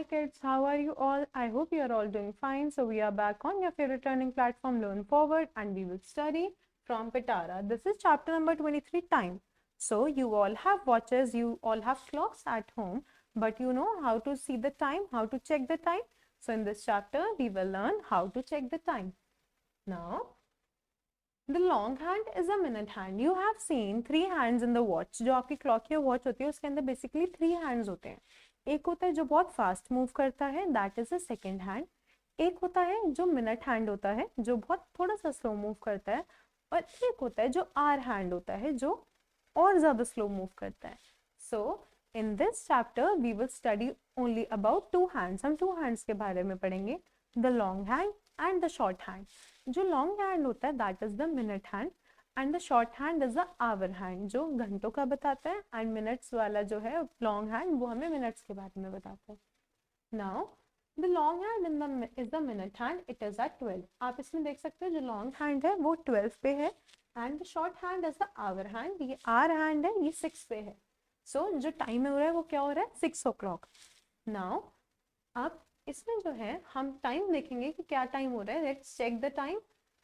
kids, how are you all? I hope you are all doing fine. So we are back on your favorite learning platform, Learn Forward, and we will study from Pitara. This is chapter number 23, time. So you all have watches, you all have clocks at home, but you know how to see the time, how to check the time. So in this chapter, we will learn how to check the time. Now, the long hand is a minute hand. You have seen 3 hands in the watch. जो आपकी clock या watch होती है उसके अंदर basically 3 hands होते हैं. एक होता है जो बहुत फास्ट मूव करता है, that is a second hand. एक होता है जो मिनट हैंड होता है जो बहुत थोड़ा सा स्लो मूव करता है, और एक होता है जो आर हैंड होता है जो और ज्यादा स्लो मूव करता है. So in this chapter we will study only about 2 hands. हम 2 हैंड्स के बारे में पढ़ेंगे, the long hand and the short hand. जो लॉन्ग हैंड होता है that is the minute hand, and the short hand is the hour hand जो घंटों का बताता है, एंड मिनट्स वाला जो है लॉन्ग हैंड वो हमें मिनट्स के बारे में बताता है. Now the long hand is the minute hand, it is at 12. आप इसमें देख सकते हो जो लॉन्ग हैंड है वो 12 पे है, and the short hand is the hour hand. ये आर हैंड है, ये 6 पे है. सो जो टाइम हो रहा है वो क्या हो रहा है, 6 o'clock. नाउ अब इसमें जो है हम टाइम देखेंगे कि क्या टाइम हो रहा है. Let's check the time.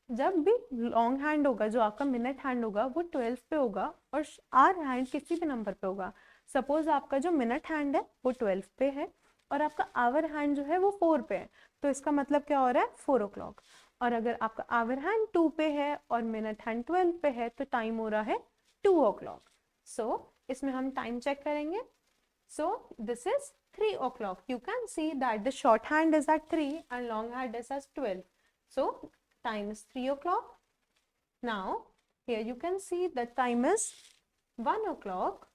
जब भी लॉन्ग हैंड होगा जो आपका मिनट हैंड होगा वो 12 पे होगा, और आर हैंड किसी भी नंबर पे होगा. सपोज आपका जो मिनट हैंड है वो 12 पे है और आपका आवर हैंड जो है वो 4 पे है, तो इसका मतलब क्या हो रहा है, 4 o'clock. और अगर आपका आवर हैंड 2 पे है और मिनट हैंड 12 पे है तो टाइम हो रहा है 2 o'clock. सो इसमें हम टाइम चेक करेंगे. So this is 3 o'clock. You can see that the short hand is at 3 and long hand is at 12. So time is 3 o'clock. Now here you can see the time is 1 o'clock.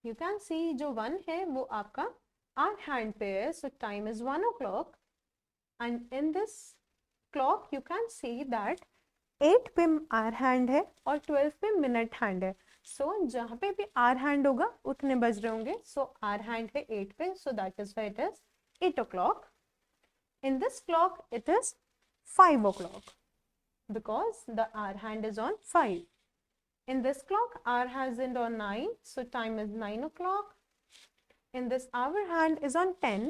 You can see जो 1 है वो आपका R hand पे है, so time is 1 o'clock. And in this clock you can see that 8 पे R hand है और 12 पे minute hand है. सो जहाँ पे भी आर हैंड होगा उतने बज रहे होंगे. सो आर हैंड है 8 पे, so that is why it is 8 o'clock. In this clock it is 5 o'clock because the R hand is on 5. In this clock R has it on 9, so time is 9 o'clock. In this hour hand is on 10,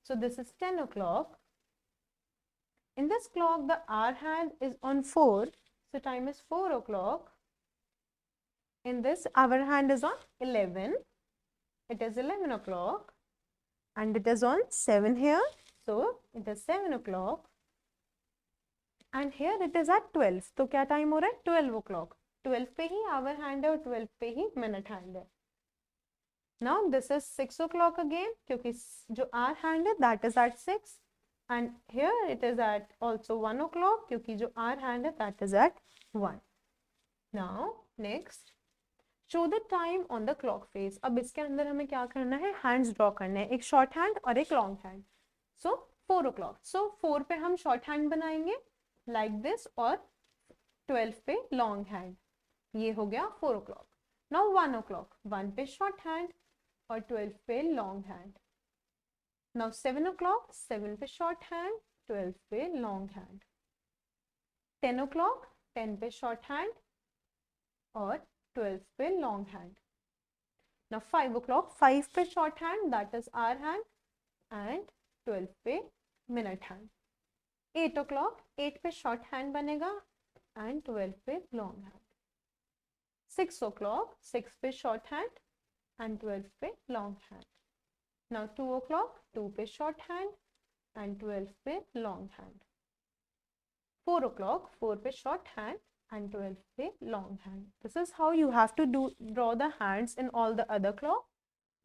so this is 10 o'clock. In this clock the R hand is on 4, so time is 4 o'clock. In this hour hand is on 11, it is 11 o'clock, and it is on 7 here, so it is 7 o'clock. And here it is at 12, तो क्या time हो रहा है, 12 o'clock. 12 पे ही hour hand है और 12 पे ही minute hand है. Now this is 6 o'clock again, क्योंकि जो R hand है that is at 6, and here it is at also 1 o'clock, क्योंकि जो R hand है that is at 1. Now next, show the time on the clock face. अब इसके अंदर हमें क्या करना है, हैंड्स ड्रॉ करना है, एक शॉर्ट हैंड और एक लॉन्ग हैंड. सो 4 o'clock. सो 4 पे हम शॉर्ट हैंड बनाएंगे लाइक दिस, और 12 पे लॉन्ग हैंड. ये हो गया 4 o'clock. Now 1 o'clock. 1 पे शॉर्ट हैंड और 12 पे लॉन्ग हैंड. Now 7 o'clock. 7 पे शॉर्ट हैंड, 12 पे लॉन्ग हैंड. 10 o'clock. 10 पे शॉर्ट हैंड और 12 पे लॉन्ग हैंड. Now 5 o'clock. 5 पे short hand that is hour hand, and 12 पे मिनट हैंड. 8 o'clock. 8 पे शॉर्ट हैंड बनेगा एंड 12 पे लॉन्ग हैंड. 6 o'clock. 6 पे शॉर्ट हैंड एंड 12 पे लॉन्ग हैंड. Now 2 o'clock. 2 पे शॉर्ट हैंड एंड 12 पे लॉन्ग हैंड. 4 o'clock. 4 पे शॉर्ट हैंड and 12 पे long hand. This is how you have to draw the hands in all the other clock.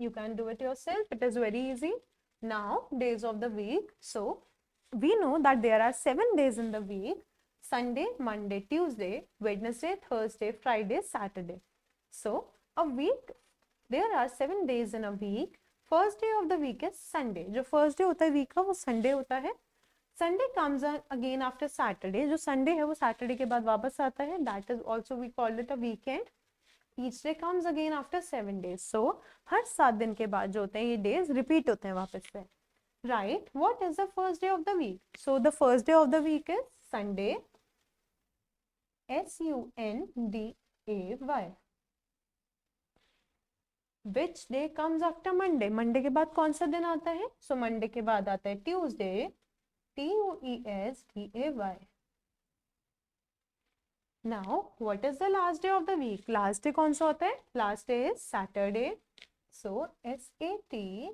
You can do it yourself. It is very easy. Now days of the week. So we know that there are 7 days in the week: Sunday, Monday, Tuesday, Wednesday, Thursday, Friday, Saturday. So a week, there are 7 days in a week. First day of the week is Sunday. जो first day होता है week का वो Sunday होता है. Sunday comes again after Saturday. जो Sunday है वो Saturday के बाद वापस आता है. That is also we call it a weekend. Each day comes again after 7 days. So हर 7 दिन के बाद जो होते हैं ये days repeat होते हैं वापस से. Right? What is the first day of the week? So the first day of the week is Sunday. Sunday. Which day comes after Monday? Monday के बाद कौन सा दिन आता है? So Monday के बाद आता है Tuesday, Tuesday. Now, what is the last day of the week? Last day कौन सा होता है? Last day is Saturday. So SATURDAY,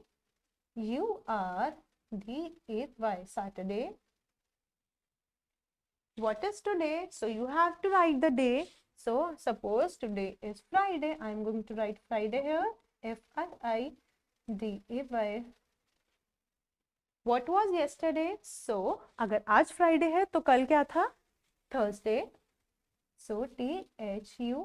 Saturday. What is today? So you have to write the day. So suppose today is Friday. I am going to write Friday here. FRIDAY. What was yesterday? So अगर आज Friday है तो कल क्या था? Thursday. So THURSDAY.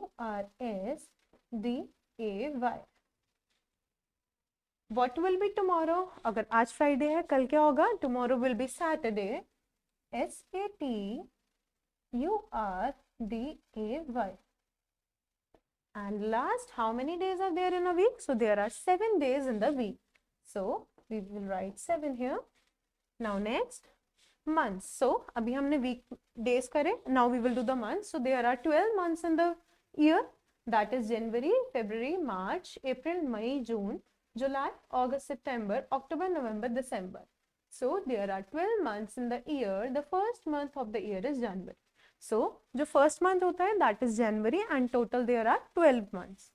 What will be tomorrow? अगर आज Friday है कल क्या होगा? Tomorrow will be Saturday. SATURDAY. And last, how many days are there in a week? So there are 7 days in the week. So we will write 7 here. Now next, months. So अभी हमने week days करे. Now we will do the months. So there are 12 months in the year. That is January, February, March, April, May, June, July, August, September, October, November, December. So there are 12 months in the year. The first month of the year is January. So जो first month होता है that is January and total there are 12 months.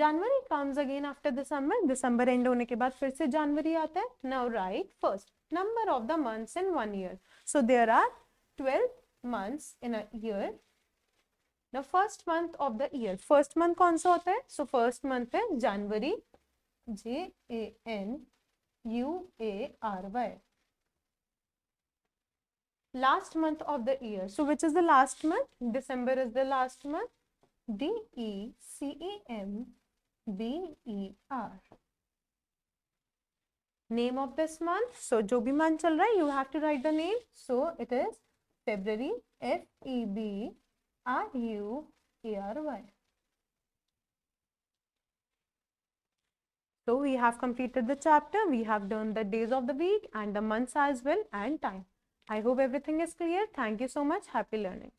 January comes again after December. December end होने के बाद फिर से January आता है. Now write first number of the months in 1 year. So there are 12 months in a year. The first month of the year. First month कौन सा होता है? So first month है January. JANUARY. Last month of the year. So which is the last month? December is the last month. DECEMBER. Name of this month. So जो भी month चल रहा है, you have to write the name. So it is February. FEBRUARY. So we have completed the chapter. We have done the days of the week and the months as well and time. I hope everything is clear. Thank you so much. Happy learning.